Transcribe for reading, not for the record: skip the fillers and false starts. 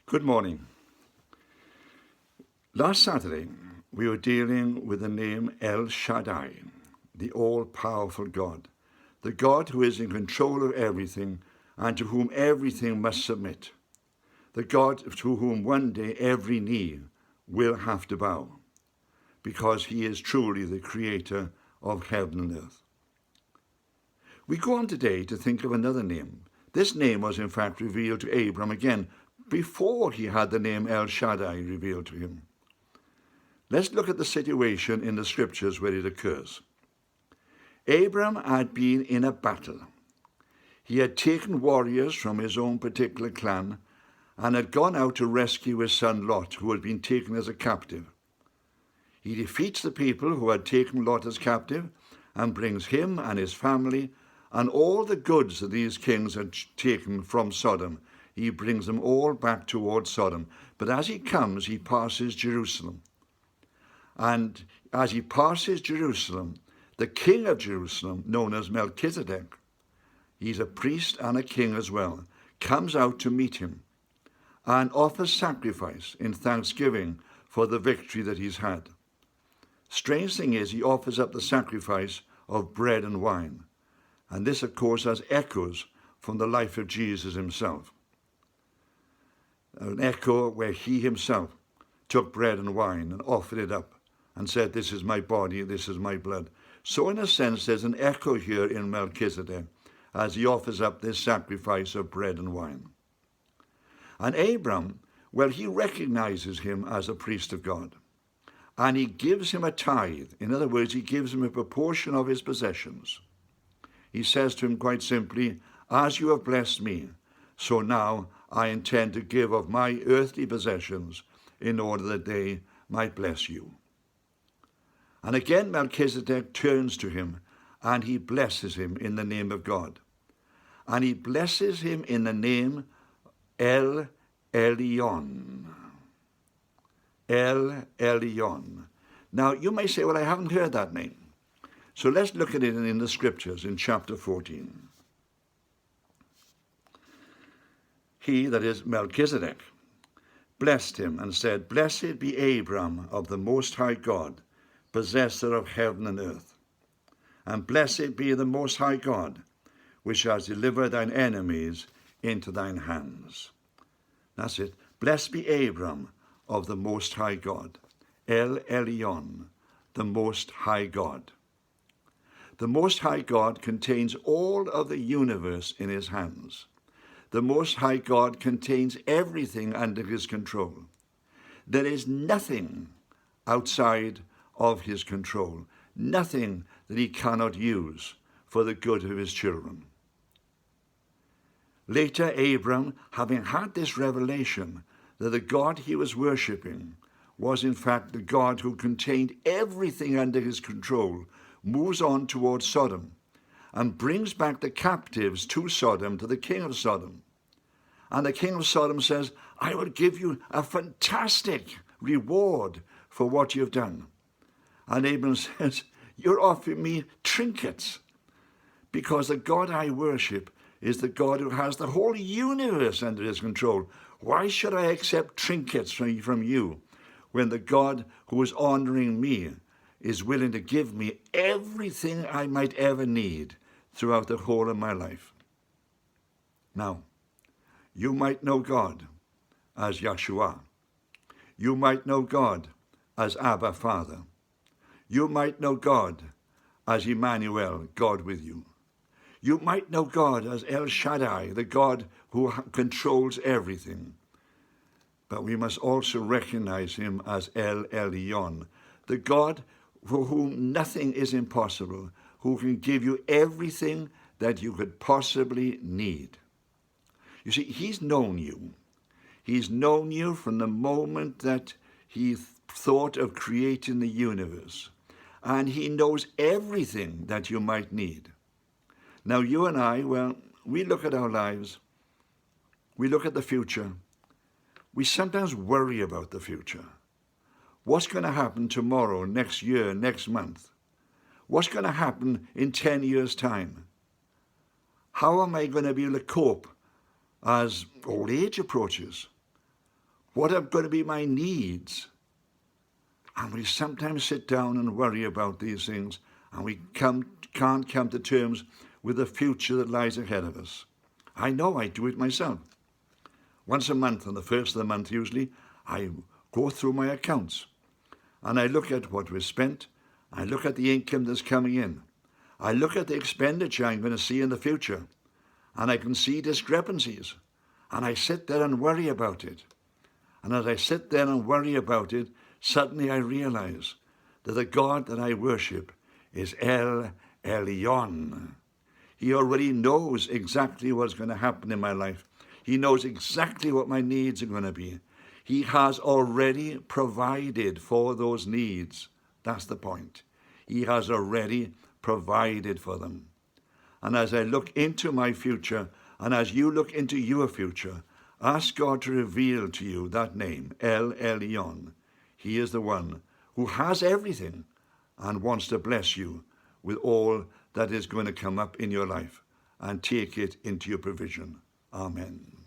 Good morning. Last Saturday, we were dealing with the name El Shaddai, the all-powerful God, the God who is in control of everything and to whom everything must submit, the God to whom one day every knee will have to bow, because he is truly the creator of heaven and earth. We go on today to think of another name. This name was in fact revealed to Abram again before he had the name El Shaddai revealed to him. Let's look at the situation in the scriptures where it occurs. Abram had been in a battle. He had taken warriors from his own particular clan and had gone out to rescue his son Lot, who had been taken as a captive. He defeats the people who had taken Lot as captive and brings him and his family and all the goods that these kings had taken from Sodom. He brings them all back towards Sodom. But as he comes, he passes Jerusalem. And as he passes Jerusalem, the king of Jerusalem, known as Melchizedek, he's a priest and a king as well, comes out to meet him and offers sacrifice in thanksgiving for the victory that he's had. Strange thing is, he offers up the sacrifice of bread and wine. And this, of course, has echoes from the life of Jesus himself. An echo where he himself took bread and wine and offered it up and said, "This is my body, this is my blood." So in a sense, there's an echo here in Melchizedek as he offers up this sacrifice of bread and wine. And Abram, well, he recognizes him as a priest of God. And he gives him a tithe. In other words, he gives him a proportion of his possessions. He says to him quite simply, "As you have blessed me, so now I intend to give of my earthly possessions in order that they might bless you." And again Melchizedek turns to him and he blesses him in the name of God. And he blesses him in the name Elyon. Elyon. Now you may say, well, I haven't heard that name. So let's look at it in the scriptures in chapter 14. He, that is Melchizedek, blessed him and said, "Blessed be Abram of the Most High God, possessor of heaven and earth. And blessed be the Most High God, which has delivered thine enemies into thine hands." That's it. Blessed be Abram of the Most High God. Elyon, the Most High God. The Most High God contains all of the universe in his hands. The Most High God contains everything under his control. There is nothing outside of his control, nothing that he cannot use for the good of his children. Later, Abram, having had this revelation that the God he was worshipping was in fact the God who contained everything under his control, moves on towards Sodom and brings back the captives to Sodom, to the king of Sodom. And the king of Sodom says, "I will give you a fantastic reward for what you've done." And Abram says, "You're offering me trinkets, because the God I worship is the God who has the whole universe under his control. Why should I accept trinkets from you when the God who is honoring me is willing to give me everything I might ever need throughout the whole of my life?" Now, you might know God as Yeshua. You might know God as Abba, Father. You might know God as Emmanuel, God with you. You might know God as El Shaddai, the God who controls everything. But we must also recognize him as Elyon, the God for whom nothing is impossible, who can give you everything that you could possibly need. You see, he's known you. He's known you from the moment that he thought of creating the universe. And he knows everything that you might need. Now, you and I, well, we look at our lives. We look at the future. We sometimes worry about the future. What's going to happen tomorrow, next year, next month? What's going to happen in 10 years' time? How am I going to be able to cope as old age approaches? What are going to be my needs? And we sometimes sit down and worry about these things, and we can't come to terms with the future that lies ahead of us. I know I do it myself. Once a month, on the first of the month usually, I go through my accounts, and I look at what was spent. I look at the income that's coming in. I look at the expenditure I'm going to see in the future, and I can see discrepancies, and I sit there and worry about it. And as I sit there and worry about it, suddenly I realize that the God that I worship is Elyon. He already knows exactly what's going to happen in my life. He knows exactly what my needs are going to be. He has already provided for those needs. That's the point. He has already provided for them. And as I look into my future, and as you look into your future, ask God to reveal to you that name, Elyon. He is the one who has everything and wants to bless you with all that is going to come up in your life and take it into your provision. Amen.